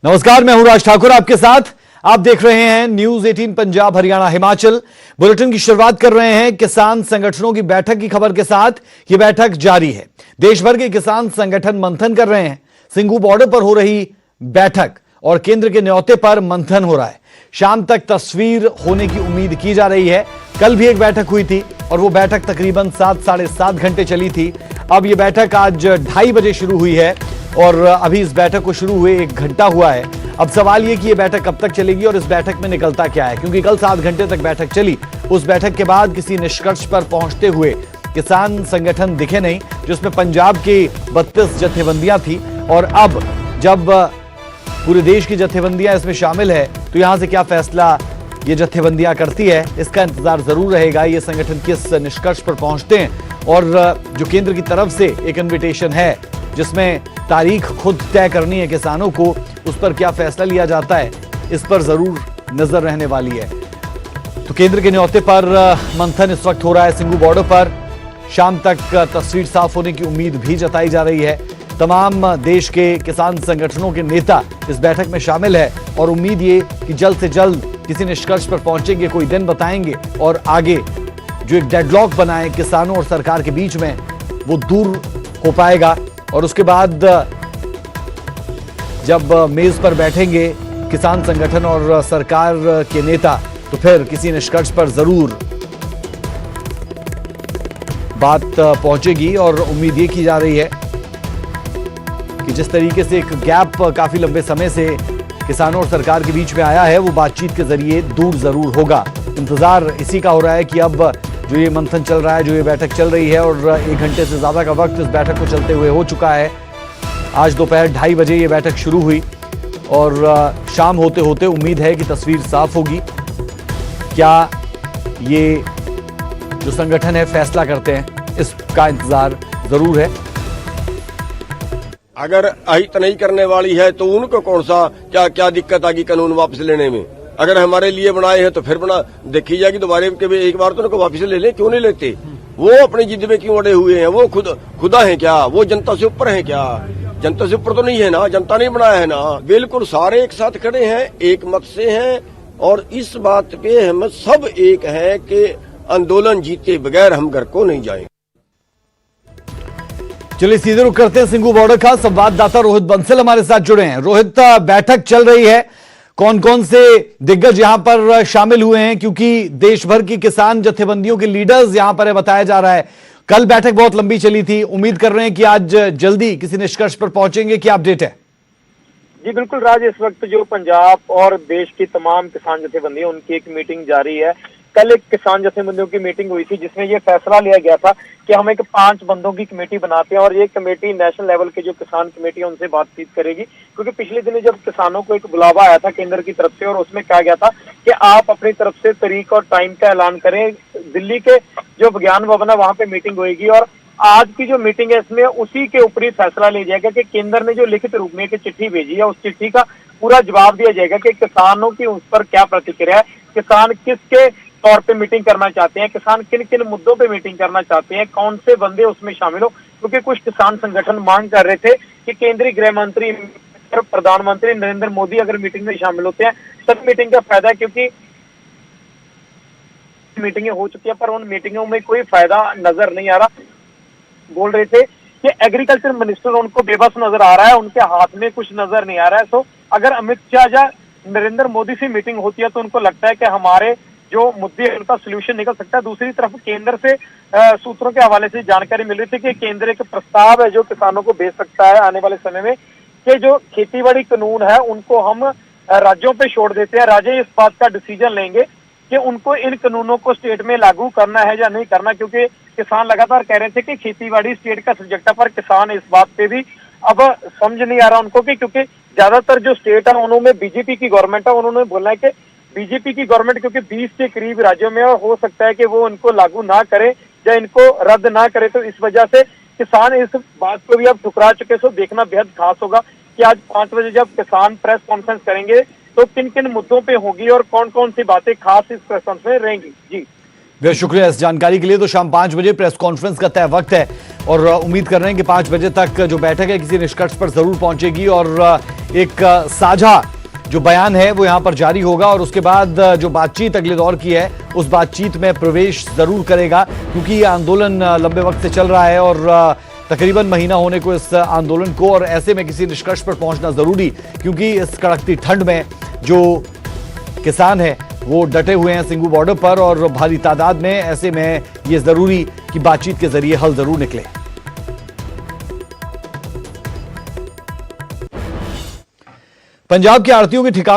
नमस्कार, मैं हूं राज ठाकुर आपके साथ। आप देख रहे हैं न्यूज 18 पंजाब हरियाणा हिमाचल। बुलेटिन की शुरुआत कर रहे हैं किसान संगठनों की बैठक की खबर के साथ। यह बैठक जारी है। देश भर के किसान संगठन मंथन कर रहे हैं। सिंघू बॉर्डर पर हो रही बैठक और केंद्र के न्योते पर मंथन हो रहा है। शाम तक तस्वीर होने की उम्मीद की जा रही है। कल भी एक बैठक हुई थी और वो बैठक तकरीबन 7-7.5 घंटे चली थी। अब ये बैठक आज 2:30 बजे शुरू हुई है और अभी इस बैठक को शुरू हुए 1 घंटा हुआ है। अब सवाल ये कि ये बैठक कब तक चलेगी और इस बैठक में निकलता क्या है, क्योंकि कल 7 घंटे तक बैठक चली। उस बैठक के बाद किसी निष्कर्ष पर पहुंचते हुए किसान संगठन दिखे नहीं, जिसमें पंजाब की 32 जत्थेबंदियां थी। और अब जब पूरे देश की जत्थेबंदियां इसमें शामिल है तो यहां से क्या फैसला ये जत्थेबंदियां करती है, इसका इंतजार जरूर रहेगा। ये संगठन किस निष्कर्ष पर पहुंचते हैं और जो केंद्र की तरफ से एक इन्विटेशन है जिसमें तारीख खुद तय करनी है किसानों को, उस पर क्या फैसला लिया जाता है, इस पर जरूर नजर रहने वाली है। तो केंद्र के न्योते पर मंथन इस वक्त हो रहा है सिंघू बॉर्डर पर। शाम तक तस्वीर साफ होने की उम्मीद भी जताई जा रही है। तमाम देश के किसान संगठनों के नेता इस बैठक में शामिल है और उम्मीद ये कि जल्द से जल्द किसी निष्कर्ष पर पहुंचेंगे, कोई दिन बताएंगे और आगे जो एक डेडलॉक बना है किसानों और सरकार के बीच में, वो दूर हो पाएगा। और उसके बाद जब मेज पर बैठेंगे किसान संगठन और सरकार के नेता, तो फिर किसी निष्कर्ष पर जरूर बात पहुंचेगी। और उम्मीद ये की जा रही है कि जिस तरीके से एक गैप काफी लंबे समय से किसानों और सरकार के बीच में आया है, वो बातचीत के जरिए दूर जरूर होगा। इंतजार इसी का हो रहा है कि अब जो ये मंथन चल रहा है, जो ये बैठक चल रही है और 1 घंटे से ज्यादा का वक्त इस बैठक को चलते हुए हो चुका है। आज दोपहर 2:30 बजे ये बैठक शुरू हुई और शाम होते होते उम्मीद है कि तस्वीर साफ होगी। क्या ये जो संगठन है फैसला करते हैं, इसका इंतजार जरूर है। अगर अहित नहीं करने वाली है तो उनको कौन सा क्या दिक्कत आगी कानून वापस लेने में। अगर हमारे लिए बनाए हैं तो फिर बना देखी जाएगी दोबारा के भी। एक बार तो उनको वापस ले लें, क्यों नहीं लेते? वो अपनी जिद में क्यों अड़े हुए हैं? वो खुदा है क्या? वो जनता से ऊपर है क्या? जनता से ऊपर तो नहीं है ना, जनता नहीं बनाया है ना। बिल्कुल सारे एक साथ खड़े हैं, एक मत से हैं और इस बात पे हम सब एक हैं कि आंदोलन जीते बगैर हम घर को नहीं जाएंगे। चलिए सीधे रुख करते हैं सिंघू बॉर्डर का। संवाददाता रोहित बंसल हमारे साथ जुड़े हैं। रोहित, बैठक चल रही है, कौन कौन से दिग्गज यहां पर शामिल हुए हैं, क्योंकि देश भर की किसान जत्थेबंदियों के लीडर्स यहां पर है बताया जा रहा है। कल बैठक बहुत लंबी चली थी, उम्मीद कर रहे हैं कि आज जल्दी किसी निष्कर्ष पर पहुंचेंगे। क्या अपडेट है? जी बिल्कुल राज, इस वक्त जो पंजाब और देश की तमाम किसान जत्थेबंदियां, उनकी एक मीटिंग जारी है। कल एक किसान जत्थेबंदियों की मीटिंग हुई थी जिसमें यह फैसला लिया गया था कि हम एक 5 बंदों की कमेटी बनाते हैं और ये कमेटी नेशनल लेवल के जो किसान कमेटी है उनसे बातचीत करेगी। क्योंकि पिछले दिनों जब किसानों को एक बुलावा आया था केंद्र की तरफ से और उसमें कहा गया था कि आप अपनी तरफ से तारीख और टाइम का ऐलान करें। दिल्ली के जो विज्ञान भवन है वहां पे मीटिंग होगी और आज की जो मीटिंग है इसमें उसी के ऊपर ही फैसला लिया जाएगा कि केंद्र ने जो लिखित रूप में एक चिट्ठी भेजी है उस चिट्ठी का पूरा जवाब दिया जाएगा कि किसानों की उस पर क्या प्रतिक्रिया है, किसान किसके तौर पे मीटिंग करना चाहते हैं, किसान किन किन मुद्दों पे मीटिंग करना चाहते हैं, कौन से बंदे उसमें शामिल हो। क्योंकि कुछ किसान संगठन मांग कर रहे थे कि केंद्रीय गृह मंत्री और प्रधानमंत्री नरेंद्र मोदी अगर मीटिंग में शामिल होते हैं तब मीटिंग का फायदा है, क्योंकि मीटिंगें हो चुकी है पर उन मीटिंगों में कोई फायदा नजर नहीं आ रहा। बोल रहे थे कि एग्रीकल्चर मिनिस्टर उनको बेबस नजर आ रहा है, उनके हाथ में कुछ नजर नहीं आ रहा है। तो अगर अमित शाह या नरेंद्र मोदी से मीटिंग होती है तो उनको लगता है कि हमारे जो मुद्दे हैं उनका सोल्यूशन निकल सकता है। दूसरी तरफ केंद्र से सूत्रों के हवाले से जानकारी मिल रही थी कि केंद्र एक प्रस्ताव है जो किसानों को भेज सकता है आने वाले समय में कि जो खेतीबाड़ी कानून है उनको हम राज्यों पे छोड़ देते हैं। राज्य इस बात का डिसीजन लेंगे कि उनको इन कानूनों को स्टेट में लागू करना है या नहीं करना, क्योंकि किसान लगातार कह रहे थे कि खेतीबाड़ी स्टेट का सब्जेक्ट है। पर किसान इस बात पे भी अब समझ नहीं आ रहा उनको कि क्योंकि ज्यादातर जो स्टेट है उन्होंने बीजेपी की गवर्नमेंट है, उन्होंने बोला है कि बीजेपी की गवर्नमेंट क्योंकि 20 के करीब राज्यों में हो सकता है कि वो इनको लागू ना करे या इनको रद्द ना करे। तो इस वजह से किसान इस बात को भी अब ठुकरा चुके। सो देखना बेहद खास होगा कि आज 5 बजे जब किसान प्रेस कॉन्फ्रेंस करेंगे तो किन किन मुद्दों पे होगी और कौन कौन सी बातें खास इस प्रेस कॉन्फ्रेंस में रहेंगी। जी बहुत शुक्रिया इस जानकारी के लिए। तो शाम 5 बजे प्रेस कॉन्फ्रेंस का तय वक्त है और उम्मीद कर रहे हैं कि 5 बजे तक जो बैठक है किसी निष्कर्ष पर जरूर पहुंचेगी और एक साझा जो बयान है वो यहां पर जारी होगा और उसके बाद जो बातचीत अगले दौर की है उस बातचीत में प्रवेश जरूर करेगा, क्योंकि ये आंदोलन लंबे वक्त से चल रहा है और तकरीबन महीना होने को इस आंदोलन को, और ऐसे में किसी निष्कर्ष पर पहुंचना जरूरी, क्योंकि इस कड़कती ठंड में जो किसान है वो डटे हुए हैं सिंगू बॉर्डर पर और भारी तादाद में। ऐसे में ये जरूरी कि बातचीत के जरिए हल जरूर निकले। पंजाब के आड़तियों के ठिकानों